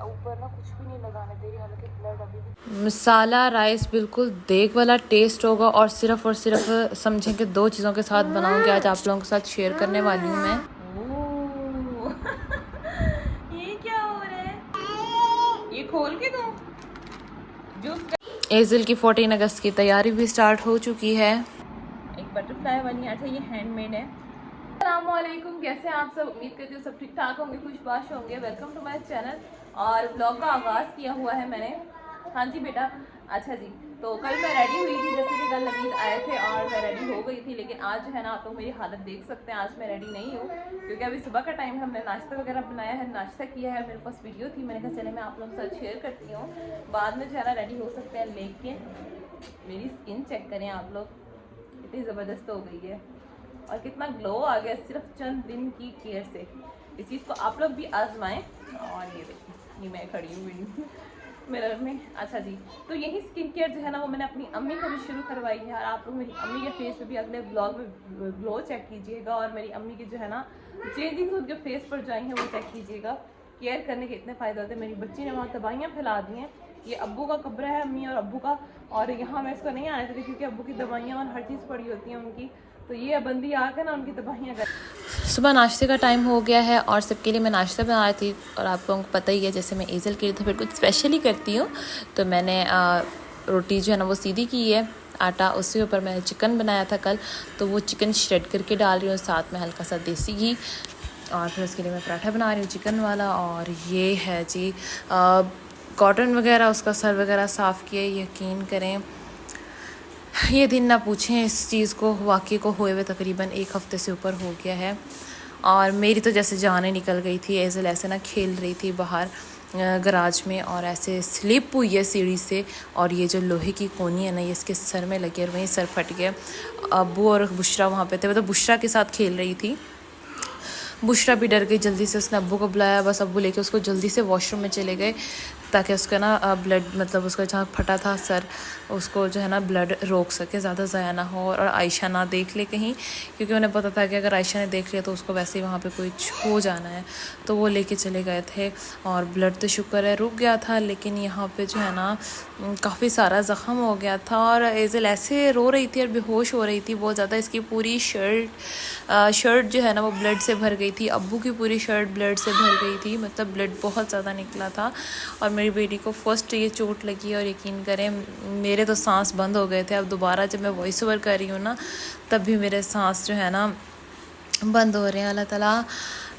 ऊपर ना कुछ भी नहीं लगाने दे रही, हालांकि ब्लड अभी भी। मसाला राइस बिल्कुल देग वाला टेस्ट होगा और सिर्फ समझें कि 2 चीज़ों के साथ बनाऊंगी। आज आप लोगों के साथ शेयर करने वाली हूँ मैं। ये क्या हो रहा है? ये खोल के दो जूस। एज़िल की 14 अगस्त की तैयारी भी स्टार्ट हो चुकी है। एक बटरफ्लाई वाली। अच्छा ये हैंडमेड है। अस्सलामुअलैकुम, कैसे हैं आप सब? उम्मीद करती हूँ सब ठीक ठाक होंगे, खुशबाश होंगे। Welcome to my channel. और ब्लॉग का आगाज़ किया हुआ है मैंने। हाँ जी बेटा। अच्छा जी, तो कल मैं रेडी हुई थी, जैसे कि कल नवीद आए थे और मैं रेडी हो गई थी, लेकिन आज जो है ना आप लोग मेरी हालत देख सकते हैं। आज मैं रेडी नहीं हूँ क्योंकि अभी सुबह का टाइम है। हमने नाश्ता वगैरह बनाया है, नाश्ता किया है। मेरे पास वीडियो थी, मैंने कहा चले मैं आप लोगों के साथ शेयर करती हूँ। बाद में जो है ना रेडी हो सकते हैं, लेकिन मेरी स्किन चेक करें आप लोग, इतनी ज़बरदस्त हो गई है और कितना ग्लो आ गया सिर्फ चंद दिन की केयर से। इस चीज़ को आप लोग भी आजमाएं। और ये देखिए, ये मैं खड़ी हूँ मिरर में। अच्छा जी, तो यही स्किन केयर जो है ना वो मैंने अपनी अम्मी को भी शुरू करवाई है। और आप लोग मेरी अम्मी के फेस पे भी अगले ब्लॉग में ग्लो चेक कीजिएगा और मेरी अम्मी के जो है ना चेंजिंग्स उनके फेस पर जो आई हैं वो चेक कीजिएगा। केयर करने के इतने फ़ायदे होते हैं। मेरी बच्ची ने वहाँ दवाइयाँ फैला दी हैं। ये अब्बू का कब्र है, अम्मी और अब्बू का, और यहाँ मैं इसको नहीं आने देती क्योंकि अब्बू की दवाइयाँ और हर चीज़ पड़ी होती हैं उनकी। तो ये बंदी आकर ना उनकी दवाइयाँ कर। सुबह नाश्ते का टाइम हो गया है और सबके लिए मैं नाश्ता बना रही थी। और आप लोगों को पता ही है, जैसे मैं एज़िल के लिए तो फिर कुछ स्पेशल ही करती हूँ। तो मैंने रोटी जो है ना वो सीधी की है, आटा, उसके ऊपर मैंने चिकन बनाया था कल, तो वो चिकन श्रेड करके डाल रही हूँ, साथ में हल्का सा देसी घी। और फिर उसके लिए मैं पराठा बना रही हूँ चिकन वाला। और ये है जी कॉटन वगैरह, उसका सर वगैरह साफ़ किया। यकीन करें ये दिन ना पूछें, इस चीज़ को वाकई को हुए हुए तकरीबन 1 हफ़्ते से ऊपर हो गया है। और मेरी तो जैसे जानें निकल गई थी। एज़िल ऐसे ना खेल रही थी बाहर गराज में और ऐसे स्लिप हुई है सीढ़ी से, और ये जो लोहे की कोनी है ना ये इसके सर में लगी और वहीं सर फट गया। अब्बू और बुशरा वहाँ पे थे, मतलब बुशरा के साथ खेल रही थी। बुशरा भी डर गई, जल्दी से उसने अब्बू को बुलाया। बस अब्बू लेके उसको जल्दी से वॉशरूम में चले गए ताकि उसका ना ब्लड, मतलब उसका जहाँ फटा था सर, उसको जो है ना ब्लड रोक सके, ज़्यादा ज़ाया ना हो और आयशा ना देख ले कहीं, क्योंकि उन्हें पता था कि अगर आयशा ने देख लिया तो उसको वैसे ही वहाँ पे कुछ हो जाना है। तो वो लेके चले गए थे और ब्लड तो शुक्र है रुक गया था, लेकिन यहाँ पे जो है ना काफ़ी सारा ज़ख़म हो गया था। और एज़िल ऐसे रो रही थी और बेहोश हो रही थी बहुत ज़्यादा। इसकी पूरी शर्ट जो है ना वो ब्लड से भर गई थी। अब्बू की पूरी शर्ट ब्लड से भर गई थी, मतलब ब्लड बहुत ज़्यादा निकला था। और मेरी बेटी को फर्स्ट ये चोट लगी और यकीन करें मेरे तो सांस बंद हो गए थे। अब दोबारा जब मैं वॉइस ओवर कर रही हूँ ना तब भी मेरे सांस जो है ना बंद हो रहे हैं। अल्लाह ताला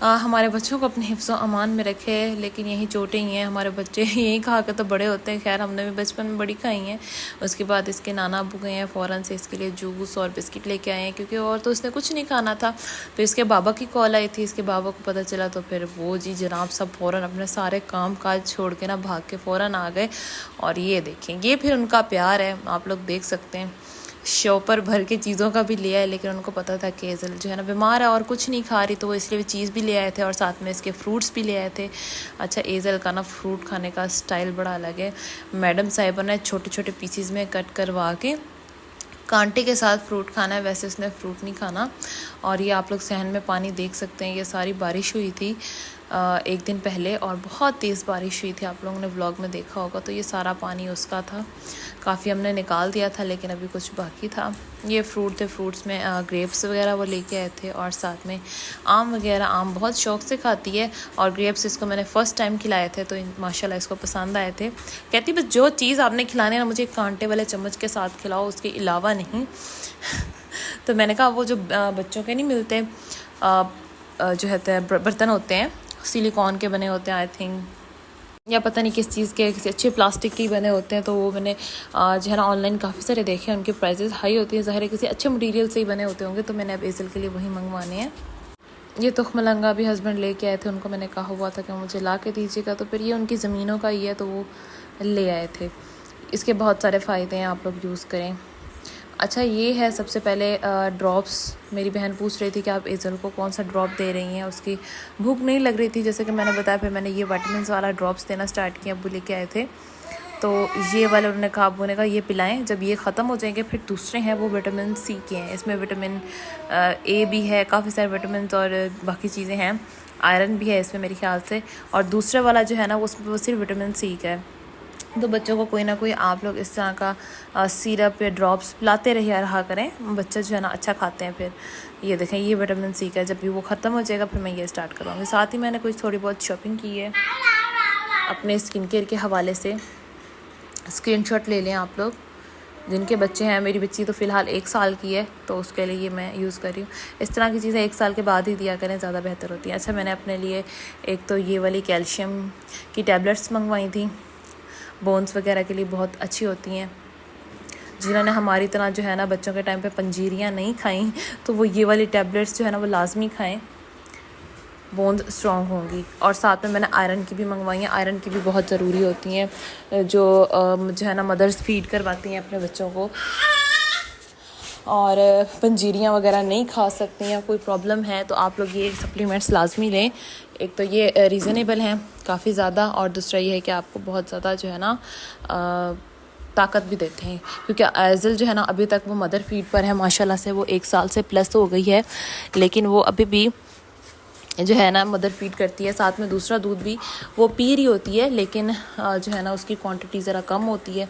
हमारे बच्चों को अपने हिफ्ज़ अमान में रखे। लेकिन यही चोटें ही हैं, हमारे बच्चे यही खा कर तो बड़े होते हैं। खैर हमने भी बचपन में बड़ी खाई हैं। उसके बाद इसके नाना अब्बू गए हैं फ़ौरन से इसके लिए जूस और बिस्किट लेके आए हैं, क्योंकि और तो उसने कुछ नहीं खाना था। फिर इसके बाबा की कॉल आई थी, इसके बाबा को पता चला तो फिर वो जी जनाब सब फ़ौरन अपने सारे काम काज छोड़ के ना भाग के फ़ौरन आ गए। और ये देखें, ये फिर उनका प्यार है, आप लोग देख सकते हैं। शॉपर भर के चीज़ों का भी लिया है, लेकिन उनको पता था कि एज़िल जो है ना बीमार है और कुछ नहीं खा रही, तो वो इसलिए भी चीज़ भी ले आए थे और साथ में इसके फ्रूट्स भी ले आए थे। अच्छा, एज़िल का ना फ्रूट खाने का स्टाइल बड़ा अलग है। मैडम साहिबा ने छोटे छोटे पीसीज में कट करवा के कांटे के साथ फ्रूट खाना है, वैसे उसने फ्रूट नहीं खाना। और ये आप लोग सहन में पानी देख सकते हैं, ये सारी बारिश हुई थी एक दिन पहले और बहुत तेज़ बारिश हुई थी, आप लोगों ने व्लॉग में देखा होगा। तो ये सारा पानी उसका था, काफ़ी हमने निकाल दिया था लेकिन अभी कुछ बाकी था। ये फ्रूट थे, फ्रूट्स में ग्रेप्स वगैरह वो लेके आए थे और साथ में आम वगैरह। आम बहुत शौक़ से खाती है और ग्रेप्स इसको मैंने फ़र्स्ट टाइम खिलाए थे तो माशाल्लाह इसको पसंद आए थे। कहती बस जो चीज़ आपने खिलानी है ना मुझे कांटे वाले चम्मच के साथ खिलाओ, उसके अलावा नहीं। तो मैंने कहा वो जो बच्चों के नहीं मिलते जो है बर्तन होते हैं सिलिकॉन के बने होते हैं आई थिंक, या पता नहीं किस चीज़ के, किसी अच्छे प्लास्टिक के बने होते हैं, तो वो मैंने जो है ना ऑनलाइन काफ़ी सारे देखे हैं। उनकी प्राइसेस हाई होती है, ज़ाहिर है किसी अच्छे मटेरियल से ही बने होते होंगे। तो मैंने अब एज़िल के लिए वही मंगवाने हैं। ये तुखमलंगा भी हस्बैंड लेके आए थे, उनको मैंने कहा हुआ था कि मुझे ला के दीजिएगा, तो फिर ये उनकी ज़मीनों का ही है तो वो ले आए थे। इसके बहुत सारे फ़ायदे हैं, आप लोग यूज़ करें। अच्छा, ये है सबसे पहले ड्रॉप्स। मेरी बहन पूछ रही थी कि आप एज़िल को कौन सा ड्रॉप दे रही हैं, उसकी भूख नहीं लग रही थी जैसे कि मैंने बताया। फिर मैंने ये विटामिन्स वाला ड्रॉप्स देना स्टार्ट किया, अब्बू लेके आए थे। तो ये वाले उन्होंने कहा, अब्बू ने कहा ये पिलाएं, जब ये ख़त्म हो जाएंगे फिर दूसरे हैं वो विटामिन सी के हैं। इसमें विटामिन ए भी है, काफ़ी सारे विटामिन और बाकी चीज़ें हैं। आयरन भी है इसमें मेरे ख्याल से, और दूसरे वाला जो है ना उसमें वो सिर्फ विटामिन सी का है। तो बच्चों को कोई ना कोई आप लोग इस तरह का सिरप या ड्रॉप्स पिलाते रहा करें, बच्चे जो है ना अच्छा खाते हैं। फिर ये देखें, ये विटामिन सी का है, जब भी वो ख़त्म हो जाएगा फिर मैं ये स्टार्ट करवाऊँगी। साथ ही मैंने कुछ थोड़ी बहुत शॉपिंग की है अपने स्किन केयर के हवाले से। स्क्रीनशॉट ले लें आप लोग जिनके बच्चे हैं। मेरी बच्ची तो फ़िलहाल 1 साल की है, तो उसके लिए ये मैं यूज़ कर रही हूँ। इस तरह की चीज़ें 1 साल के बाद ही दिया करें, ज़्यादा बेहतर होती है। अच्छा, मैंने अपने लिए एक तो ये वाली कैल्शियम की टैबलेट्स मंगवाई थी, बोन्स वगैरह के लिए बहुत अच्छी होती हैं। जिन्होंने हमारी तरह जो है ना बच्चों के टाइम पे पंजीरियाँ नहीं खाई, तो वो ये वाली टैबलेट्स जो है ना वो लाजमी खाएं, बोन्स स्ट्रॉन्ग होंगी। और साथ में मैंने आयरन की भी मंगवाई हैं। आयरन की भी बहुत ज़रूरी होती हैं, जो है ना मदर्स फीड करवाती हैं अपने बच्चों को, और पंजीरियाँ वगैरह नहीं खा सकती हैं, कोई प्रॉब्लम है तो आप लोग ये सप्लीमेंट्स लाजमी लें। एक तो ये रीज़नेबल हैं काफ़ी ज़्यादा, और दूसरा ये है कि आपको बहुत ज़्यादा जो है ना ताकत भी देते हैं। क्योंकि ऐज़ल जो है ना अभी तक वो मदर फीड पर है, माशाल्लाह से वो 1 साल से प्लस हो गई है, लेकिन वो अभी भी जो है ना मदर फीड करती है। साथ में दूसरा दूध भी वो पी रही होती है, लेकिन जो है ना उसकी क्वांटिटी ज़रा कम होती है।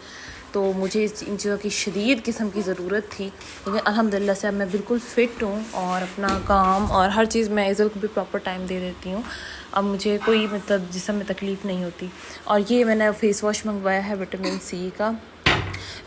तो मुझे इन चीज़ों की शदीद किस्म की ज़रूरत थी, लेकिन अल्हम्दुलिल्लाह से अब मैं बिल्कुल फ़िट हूँ और अपना काम और हर चीज़ मैं ऐज़ल को भी प्रॉपर टाइम दे देती हूँ। अब मुझे कोई मतलब जिस्म में तकलीफ़ नहीं होती। और ये मैंने फ़ेस वॉश मंगवाया है विटामिन सी का।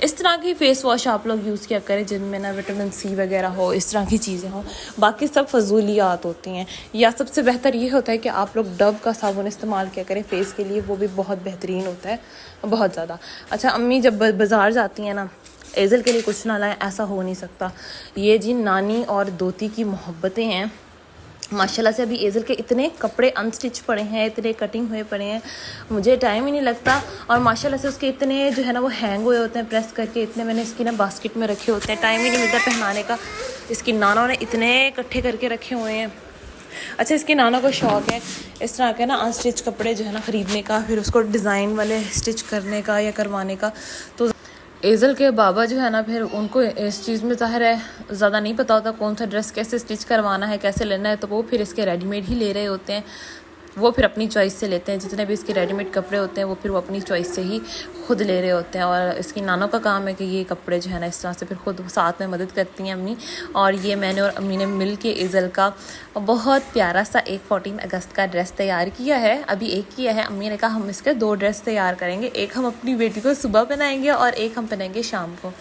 इस तरह की फ़ेस वॉश आप लोग यूज़ किया करें जिनमें ना विटामिन सी वगैरह हो, इस तरह की चीज़ें हों। बाकी सब फजूलियात होती हैं। या सबसे बेहतर ये होता है कि आप लोग डव का साबुन इस्तेमाल किया करें फ़ेस के लिए, वो भी बहुत बेहतरीन होता है, बहुत ज़्यादा। अच्छा, अम्मी जब बाज़ार जाती हैं ना ऐज़ल के लिए कुछ ना लाएं, ऐसा हो नहीं सकता। ये जी नानी और दोती की मोहब्बतें हैं। माशाल्लाह से अभी ऐज़ल के इतने कपड़े अनस्टिच पड़े हैं, इतने कटिंग हुए पड़े हैं, मुझे टाइम ही नहीं लगता। और माशाल्लाह से उसके इतने जो है ना वो हैंग हुए होते हैं प्रेस करके, इतने मैंने इसकी ना बास्केट में रखे होते हैं, टाइम ही नहीं मिलता पहनाने का। इसकी नाना ने इतने इकट्ठे करके रखे हुए हैं। अच्छा, इसकी नाना को शौक़ है इस तरह के ना अनस्टिच कपड़े जो है ना ख़रीदने का, फिर उसको डिज़ाइन वाले स्टिच करने का या करवाने का। तो ऐज़ल के बाबा जो है ना फिर उनको इस चीज़ में ज़ाहिर है ज़्यादा नहीं पता होता कौन सा ड्रेस कैसे स्टिच करवाना है, कैसे लेना है, तो वो फिर इसके रेडीमेड ही ले रहे होते हैं। वो फिर अपनी चॉइस से लेते हैं, जितने भी इसके रेडीमेड कपड़े होते हैं वो फिर वो अपनी चॉइस से ही खुद ले रहे होते हैं। और इसकी नानों का काम है कि ये कपड़े जो है ना इस तरह से फिर खुद साथ में मदद करती हैं अम्मी। और ये मैंने और अम्मी ने मिल के ऐज़ल का बहुत प्यारा सा एक 14 अगस्त का ड्रेस तैयार किया है। अभी एक किया है, अम्मी ने कहा हम इसके 2 ड्रेस तैयार करेंगे, एक हम अपनी बेटी को सुबह पहनाएंगे और एक हम पहनेंगे शाम को।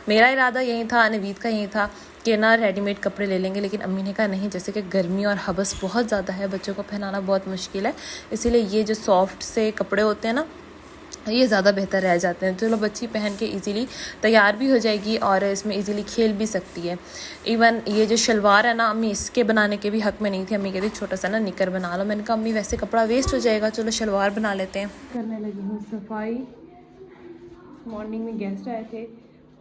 मेरा इरादा यही था, नवीद का यही था कि ना रेडीमेड कपड़े ले लेंगे, लेकिन अम्मी ने कहा नहीं, जैसे कि गर्मी और हबस बहुत ज़्यादा है, बच्चों को पहनाना बहुत मुश्किल है, इसीलिए ये जो सॉफ्ट से कपड़े होते हैं ना ये ज़्यादा बेहतर रह जाते हैं। चलो बच्ची पहन के इजीली तैयार भी हो जाएगी और इसमें इजीली खेल भी सकती है। इवन ये जो शलवार है ना, अम्मी इसके बनाने के भी हक़ में नहीं थी। अम्मी कहती छोटा सा ना निकर बना लो। मैंने कहा अम्मी वैसे कपड़ा वेस्ट हो जाएगा, चलो शलवार बना लेते हैं। करने लगी हूँ सफाई। मॉर्निंग में गेस्ट आए थे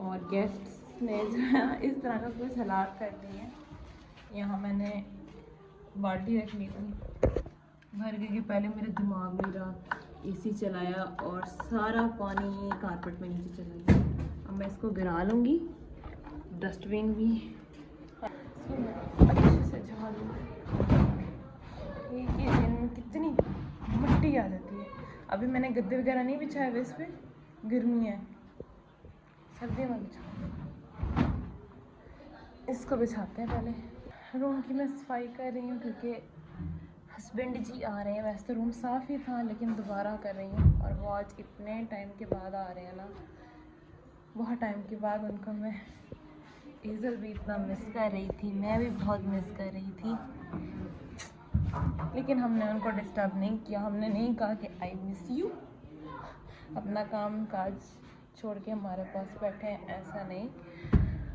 और गेस्ट ने जो है इस तरह का कुछ हालात कर दिए हैं। यहाँ मैंने बाल्टी रख ली थी भर के, पहले मेरे दिमाग में रहा, एसी चलाया और सारा पानी कारपेट में नीचे चला गया। अब मैं इसको गिरा लूँगी, डस्टबिन भी अच्छे से झाड़ू। एक ही दिन में कितनी मिट्टी आ जाती है। अभी मैंने गद्दे वगैरह नहीं बिछाए हुए, इस पर गर्मी है, सर्दी में बिछा, इसको बिछाते हैं। पहले रूम की मैं सफाई कर रही हूँ क्योंकि हस्बैंड जी आ रहे हैं। वैसे तो रूम साफ़ ही था लेकिन दोबारा कर रही हूँ, और वो आज इतने टाइम के बाद आ रहे हैं ना, बहुत टाइम के बाद उनको मैं ऐज़ल भी इतना मिस कर रही थी, मैं भी बहुत मिस कर रही थी, लेकिन हमने उनको डिस्टर्ब नहीं किया। हमने नहीं कहा कि आई मिस यू, अपना काम काज छोड़ के हमारे पास बैठे हैं, ऐसा नहीं।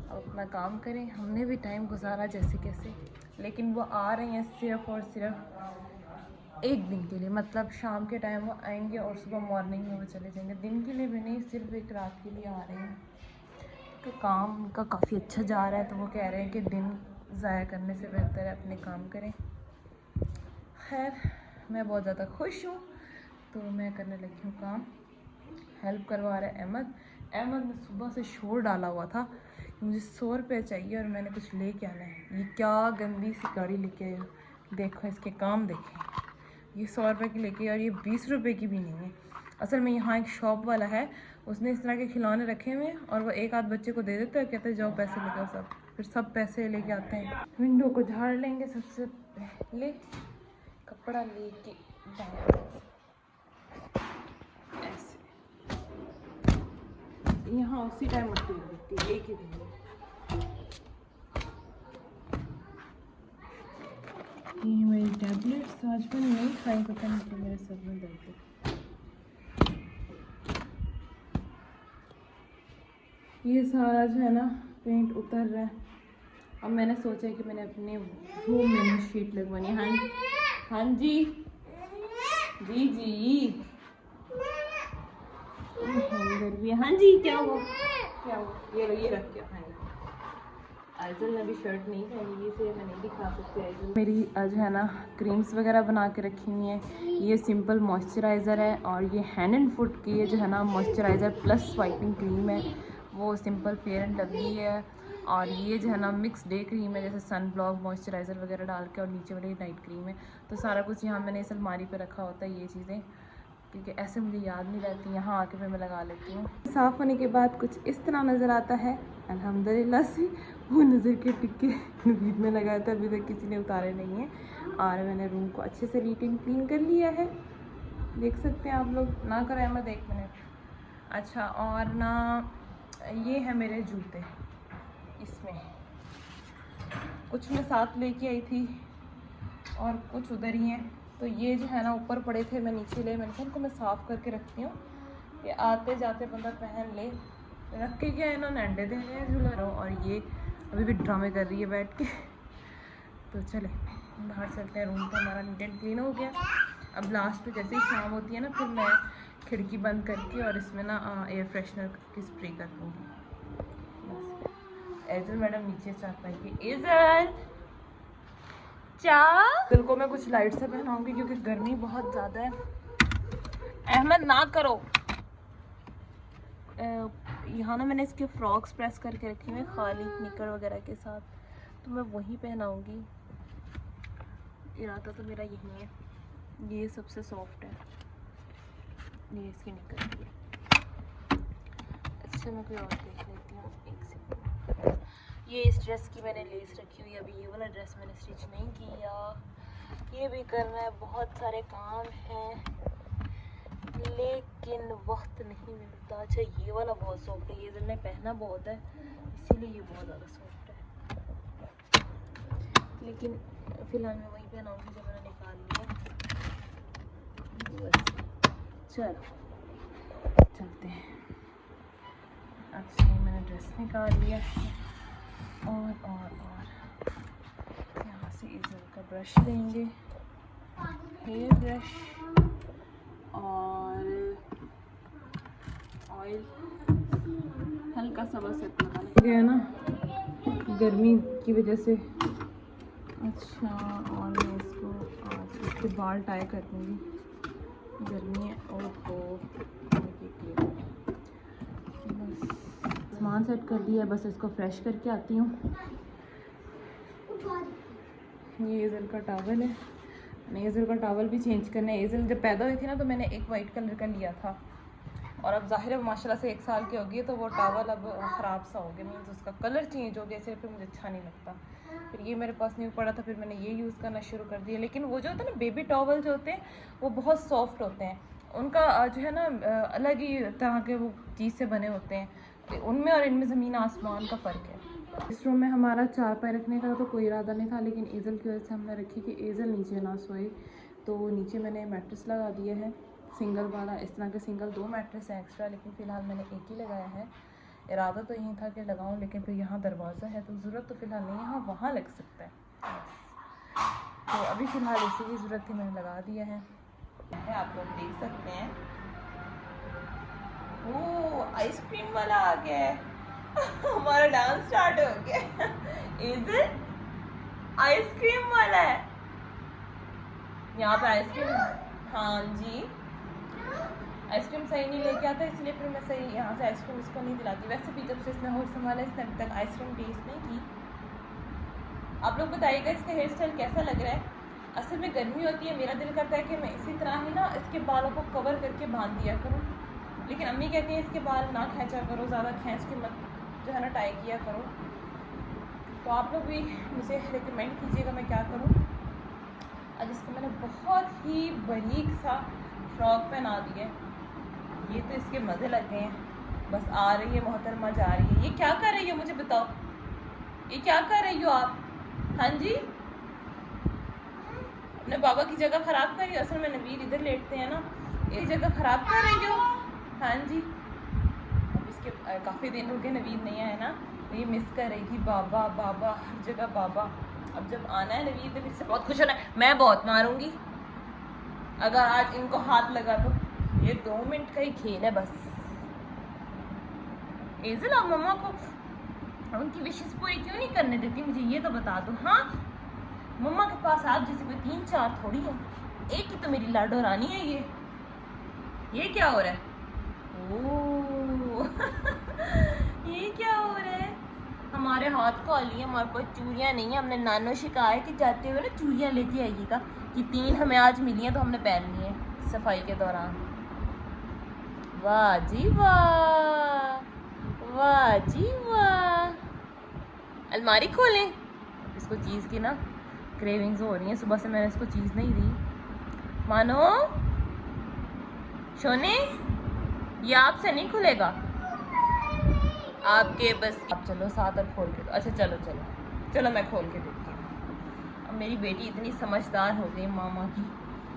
अब अपना काम करें। हमने भी टाइम गुजारा जैसे कैसे, लेकिन वो आ रहे हैं सिर्फ़ और सिर्फ एक दिन के लिए। मतलब शाम के टाइम वो आएंगे और सुबह मॉर्निंग में वो चले जाएंगे। दिन के लिए भी नहीं, सिर्फ एक रात के लिए आ रहे हैं। तो काम उनका काफ़ी अच्छा जा रहा है, तो वो कह रहे हैं कि दिन ज़ाया करने से बेहतर है अपने काम करें। खैर, मैं बहुत ज़्यादा खुश हूँ, तो मैं करने लगी हूँ काम। हेल्प करवा रहा है अहमद ने सुबह से शोर डाला हुआ था कि मुझे 100 रुपये चाहिए और मैंने कुछ लेके आना है। ये क्या गंदी सी गाड़ी लेके आई हो, देखो इसके काम देखें, ये 100 रुपये की लेके और ये 20 रुपये की भी नहीं है। असल में यहाँ एक शॉप वाला है, उसने इस तरह के खिलौने रखे हुए हैं और वो एक आध बच्चे को दे देते हैं, कहते हैं जाओ पैसे लेके आओ सब, फिर सब पैसे लेके आते हैं। विंडो को झाड़ लेंगे सबसे पहले, कपड़ा लेके ऐसे, यहाँ उसी टाइम उठती है एक ही दिन। ये मेरी टैबलेट्स आज मैंने नहीं खाई, पता नहीं क्यों मेरे सर में दर्द है। ये सारा जो है ना पेंट उतर रहा है। अब मैंने सोचा कि मैंने अपने रूम में शीट लगवानी है। हाँ जी जी जी हाँ जी, क्या हुआ क्या हुआ? ये रख के आइजल ने भी शर्ट नहीं पहनी, इसे मैं नहीं दिखा सकती। आइजल मेरी आज है ना क्रीम्स वगैरह बना के रखी हुई हैं। ये सिंपल मॉइस्चराइज़र है और ये हैंड एंड फुट की ये जो है ना मॉइस्चराइज़र प्लस वाइटनिंग क्रीम है, वो सिंपल फेयर एंड लवली है। और ये जो है ना मिक्स डे क्रीम है, जैसे सन ब्लॉक मॉइस्चराइज़र वगैरह डाल के, और नीचे वाली नाइट क्रीम है। तो सारा कुछ यहाँ मैंने इस अलमारी पे रखा होता है ये चीज़ें, क्योंकि ऐसे मुझे याद नहीं रहती, यहाँ आके मैं लगा लेती हूँ। साफ़ होने के बाद कुछ इस तरह नज़र आता है अल्हम्दुलिल्लाह से। वो नज़र के टिक्के बीच में लगाया था, अभी तक किसी ने उतारे नहीं है। और मैंने रूम को अच्छे से नीट एंड क्लीन कर लिया है, देख सकते हैं आप लोग। ना करो अहमद, 1 मिनट। अच्छा, और ना ये है मेरे जूते, इसमें कुछ मैं साथ लेके आई थी और कुछ उधर ही हैं। तो ये जो है ना ऊपर पड़े थे, मैं नीचे ले, मैंने कहा इनको मैं साफ़ करके रखती हूँ, ये आते जाते बंदा पहन ले। रख के क्या इन्होंने अंडे दे रहे हैं झूला। और ये अभी भी ड्रामे कर रही है बैठ के। तो चले बाहर चलते हैं। रूम तो हमारा नीट एंड क्लीन हो गया। अब लास्ट में जैसे ही शाम होती है ना, फिर मैं खिड़की बंद करके और इसमें ना एयर फ्रेशनर की स्प्रे कर दूँगी। एजल मैडम नीचे चाह पाएगी। एजल दिल को मैं कुछ लाइट से पहनाऊंगी क्योंकि गर्मी बहुत ज़्यादा है। अहमद ना करो। यहाँ ना मैंने इसके फ्रॉक्स प्रेस करके रखे हुए खाली निकर वगैरह के साथ, तो मैं वही पहनाऊंगी। इरादा तो मेरा यही है। ये सबसे सॉफ्ट है, ये इसकी निकर है। अच्छा, मैं कोई और देख लेती हूँ, एक सेकंड। ये इस ड्रेस की मैंने लेस रखी हुई है। अभी ये वाला ड्रेस मैंने स्टिच नहीं किया, ये भी करना है, बहुत सारे काम हैं लेकिन वक्त नहीं मिलता। अच्छा, ये वाला बहुत सॉफ्ट है, ये जिन्हें पहना बहुत है इसीलिए ये बहुत ज़्यादा सॉफ्ट है। लेकिन फ़िलहाल मैं वही पहनाऊँगी जो मैंने निकाल लिया। चलो चलते हैं। अच्छा, ये मैंने ड्रेस निकाल लिया और यहाँ से इज़ल का ब्रश लेंगे, हेयर ब्रश और ऑयल, हल्का सा बस इतना लग गया ना गर्मी की वजह से। अच्छा, और मैं इसको आज इसके बाल टाई कर दूँगी, गर्मी है। और बस सामान सेट कर दिया, बस इसको फ्रेश करके आती हूँ। ये एजल का टॉवल है, मैं एजल का टॉवल भी चेंज करना है। एजल जब पैदा हुई थी ना तो मैंने एक वाइट कलर का लिया था, और अब ज़ाहिर है माशाल्लाह से 1 साल की हो गई, तो वो टॉवल अब ख़राब सा हो गया, मीन्स उसका कलर चेंज हो गया, इसलिए फिर मुझे अच्छा नहीं लगता। फिर ये मेरे पास नहीं पड़ा था, फिर मैंने ये यूज़ करना शुरू कर दिया। लेकिन वो जो होता है ना बेबी टॉवल जो होते हैं वो बहुत सॉफ्ट होते हैं, उनका जो है ना अलग ही तरह के वो चीज़ से बने होते हैं, उनमें और इनमें ज़मीन आसमान का फ़र्क है। इस रूम में हमारा चारपाई रखने का तो कोई इरादा नहीं था, लेकिन एजल की वजह से हमने रखी कि एजल नीचे ना सोए, तो नीचे मैंने मैट्रेस लगा दिया है सिंगल वाला। इस तरह के सिंगल 2 मैट्रेस हैं एक्स्ट्रा, लेकिन फ़िलहाल मैंने एक ही लगाया है। इरादा तो यही था कि लगाऊं, लेकिन फिर यहाँ दरवाज़ा है तो ज़रूरत तो फ़िलहाल नहीं, यहाँ वहाँ लग सकता है, तो अभी फ़िलहाल इसी की ज़रूरत थी, मैंने लगा दिया है। आप लोग देख सकते हैं, ओह आइसक्रीम वाला आ गया है। हमारा डांस स्टार्ट हो गया। इधर आइसक्रीम वाला है, यहाँ पे आइसक्रीम। हाँ जी, आइसक्रीम सही नहीं लेके आता, इसलिए फिर मैं सही यहाँ से आइसक्रीम इसको नहीं दिलाती। वैसे भी जब से इसने होश संभाला इसने अभी तक आइसक्रीम टेस्ट नहीं की। आप लोग बताइएगा इसका हेयर स्टाइल कैसा लग रहा है। असल में गर्मी होती है, मेरा दिल करता है कि मैं इसी तरह ही ना इसके बालों को कवर करके बांध दिया करूँ, लेकिन अम्मी कहती हैं इसके बाल ना खींचा करो, ज़्यादा खींच के मत जो है ना टाई किया करो। तो आप लोग भी मुझे रिकमेंड कीजिएगा मैं क्या करूँ। आज इसको मैंने बहुत ही बारीक सा फ्रॉक पहना दिया है, ये तो इसके मज़े लग गए हैं। बस आ रही है मोहतरमा, जा रही है। ये क्या कर रही हो मुझे बताओ, ये क्या कर रही हो आप? हाँ जी, अपने बाबा की जगह ख़राब कर रही हो। असल में नवीद इधर लेटते हैं ना, ये जगह ख़राब कर रही हो। हाँ जी, अब इसके काफ़ी दिन हो गए नवीद नहीं आया ना, तो ये मिस कर रही थी बाबा बाबा, हर जगह बाबा। अब जब आना है नवीद तो फिर से बहुत खुश होना है। मैं बहुत मारूंगी अगर आज इनको हाथ लगा तो। ये 2 मिनट का ही खेल है बस। एज़ल आप मम्मा को उनकी विशेष पूरी क्यों नहीं करने देती, मुझे ये तो बता दो। हाँ, मम्मा के पास आप जैसे कोई 3-4 थोड़ी है, एक ही तो मेरी लाडो रानी है। ये क्या हो रहा है? ओह ये क्या हो रहा है? हमारे हाथ खाली है, हमारे पास चूड़ियाँ नहीं है। हमने नानो से कहा है कि जाते हुए ना चूड़ियाँ लेती आइएगा, कि 3 हमें आज मिली हैं तो हमने पहननी है सफाई के दौरान। वाह जी वाह, वाह जी वाह। अलमारी खोलें, इसको चीज़ की ना क्रेविंग्स हो रही हैं, सुबह से मैंने इसको चीज़ नहीं दी। मानो सोने, ये आपसे नहीं खुलेगा, आपके बस। आप चलो साथ और खोल के दो। अच्छा चलो चलो चलो, मैं खोल के देती हूँ। अब मेरी बेटी इतनी समझदार हो गई मामा की,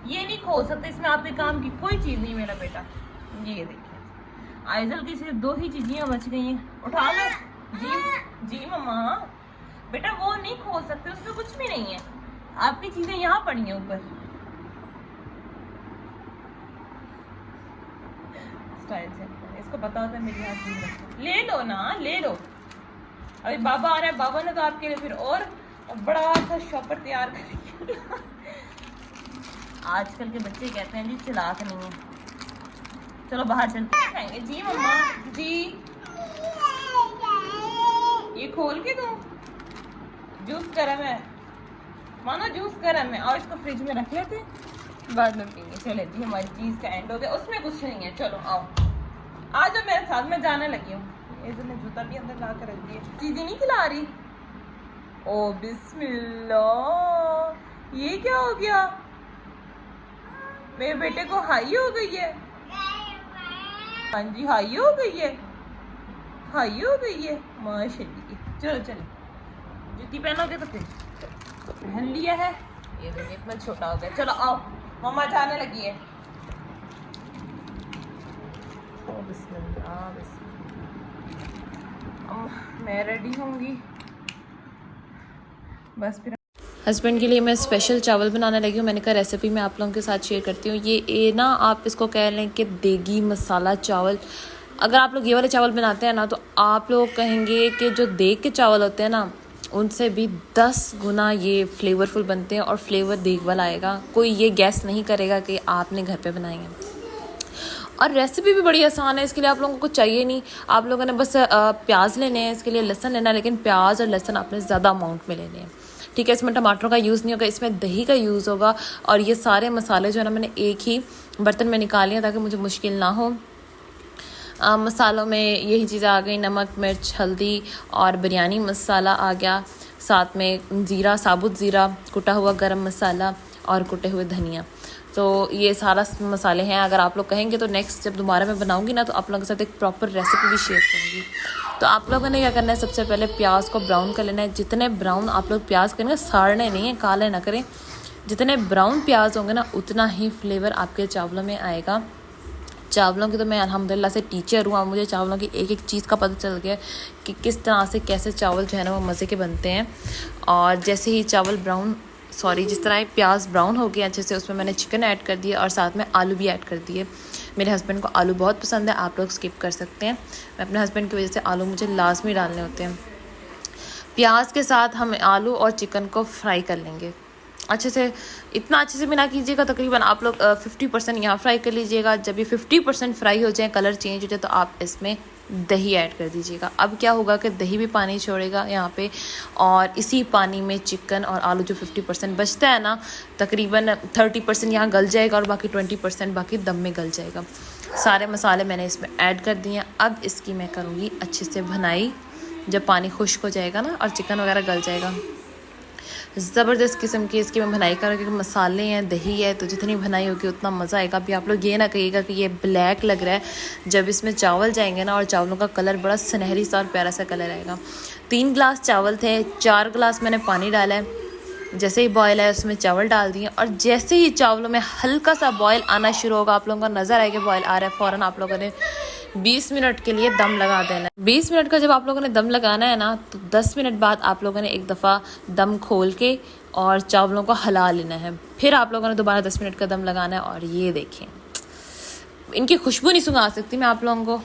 ये नहीं खोल सकते, इसमें आपके काम की कोई चीज़ नहीं मेरा बेटा। ये देखिए, आइजल की सिर्फ 2 ही चीज़ियाँ बच गई हैं। उठा लो जी जी मम्मा। बेटा वो नहीं खोल सकते, उसमें कुछ भी नहीं है, आपकी चीज़ें यहाँ पड़ी हैं ऊपर। स्टाइल से इसको पता होता है मेरी हाथ चीज़। ले लो ना, ले लो। अभी बाबा आ रहा है, बाबा ने तो आपके लिए फिर और बड़ा सा शॉपर तैयार करेंगे। आजकल के बच्चे कहते हैं जी चालाक नहीं है। चलो बाहर चलते हैं, खाएंगे जी मम्मा जी। ये खोल के दूं? जूस गर्म है मानो, जूस गर्म है। और इसको फ्रिज में रख लेते हैं, बाद में पीएंगे। चले जी, हमारी चीज़ का एंड हो गया, उसमें कुछ नहीं है। चलो आओ, आ जाओ मेरे साथ, मैं जाने लगी हूँ। इधर ने जूता भी अंदर ला कर रख दिया, चीज़ें नहीं खिला रही। ओ बिस्मिल्लाह, ये क्या हो गया? मेरे बेटे को हाई हो गई है। हाँ जी, हाई हो गई है, हाई हो गई है माशाल्लाह। चलो चलो, जूती पहनोगे तो फिर पहन लिया है। ये देखिए इतना छोटा हो गया। चलो आओ, मम्मा जाने लगी है। ओ बिस्मिल्लाह बिस्मिल्लाह। मैं रेडी होंगी बस फिर। हस्बैंड के लिए मैं स्पेशल चावल बनाने लगी हूँ। मैंने कहा रेसिपी मैं आप लोगों के साथ शेयर करती हूँ। ये ना आप इसको कह लें कि देगी मसाला चावल। अगर आप लोग ये वाले चावल बनाते हैं ना, तो आप लोग कहेंगे कि जो देग के चावल होते हैं ना, उनसे भी 10 गुना ये फ्लेवरफुल बनते हैं और फ्लेवर देग वाला आएगा। कोई ये गैस नहीं करेगा कि आपने घर पे बनाए हैं। और रेसिपी भी बड़ी आसान है। इसके लिए आप लोगों को कुछ चाहिए नहीं, आप लोगों ने बस प्याज लेने हैं, इसके लिए लहसुन लेना है, लेकिन प्याज और लहसुन आपने ज़्यादा अमाउंट में लेने हैं। ठीक है, इसमें टमाटरों का यूज़ नहीं होगा, इसमें दही का यूज़ होगा। और ये सारे मसाले जो है ना, मैंने एक ही बर्तन में निकाले हैं ताकि मुझे मुश्किल ना हो। मसालों में यही चीज़ें आ गई, नमक, मिर्च, हल्दी और बिरयानी मसाला आ गया, साथ में ज़ीरा, साबुत ज़ीरा, कुटा हुआ गरम मसाला और कुटे हुए धनिया। तो ये सारा मसाले हैं। अगर आप लोग कहेंगे तो नेक्स्ट जब दोबारा मैं बनाऊंगी ना, तो आप लोगों के साथ एक प्रॉपर रेसिपी भी शेयर करूँगी। तो आप लोगों ने क्या करना है, सबसे पहले प्याज को ब्राउन कर लेना है। जितने ब्राउन आप लोग प्याज करेंगे, साड़ने नहीं है, काले ना करें। जितने ब्राउन प्याज होंगे ना, उतना ही फ्लेवर आपके चावलों में आएगा। चावलों की तो मैं अल्हम्दुलिल्लाह से टीचर हूँ। मुझे चावलों की एक एक चीज़ का पता चल गया कि किस तरह से कैसे चावल जो है ना वो मज़े के बनते हैं। और जैसे ही चावल जिस तरह प्याज ब्राउन हो गया अच्छे से, उसमें मैंने चिकन ऐड कर दिया और साथ में आलू भी ऐड कर दिए। मेरे हस्बैंड को आलू बहुत पसंद है, आप लोग स्किप कर सकते हैं। मैं अपने हस्बैंड की वजह से आलू मुझे लाजमी डालने होते हैं। प्याज के साथ हम आलू और चिकन को फ्राई कर लेंगे अच्छे से। इतना अच्छे से भी ना कीजिएगा, तकरीबन आप लोग 50% यहाँ फ्राई कर लीजिएगा। जब ये 50% फ्राई हो जाए, कलर चेंज हो जाए, तो आप इसमें दही ऐड कर दीजिएगा। अब क्या होगा कि दही भी पानी छोड़ेगा यहाँ पे, और इसी पानी में चिकन और आलू जो 50% बचता है ना, तकरीबन 30% यहाँ गल जाएगा और बाकी 20% बाकी दम में गल जाएगा। सारे मसाले मैंने इसमें ऐड कर दिए हैं। अब इसकी मैं करूँगी अच्छे से भुनाई। जब पानी खुश्क हो जाएगा ना और चिकन वगैरह गल जाएगा, ज़बरदस्त किस्म की इसकी मैं भुनाई करूँगी। क्योंकि मसाले हैं, दही है, तो जितनी भुनाई होगी उतना मज़ा आएगा। अभी आप लोग ये ना कहिएगा कि ये ब्लैक लग रहा है, जब इसमें चावल जाएंगे ना और चावलों का कलर बड़ा सुनहरी सा और प्यारा सा कलर आएगा। 3 गिलास चावल थे, 4 गिलास मैंने पानी डाला है। जैसे ही बॉयल है उसमें चावल डाल दिए, और जैसे ही चावलों में हल्का सा बॉयल आना शुरू होगा, आप लोगों को नज़र आएगा बॉयल आ रहा है, फ़ौरन आप लोगों ने 20 मिनट के लिए दम लगा देना है। 20 मिनट का जब आप लोगों ने दम लगाना है ना, तो 10 मिनट बाद आप लोगों ने एक दफ़ा दम खोल के और चावलों को हिला लेना है। फिर आप लोगों ने दोबारा 10 मिनट का दम लगाना है। और ये देखें, इनकी खुशबू नहीं सुंघा सकती मैं आप लोगों को।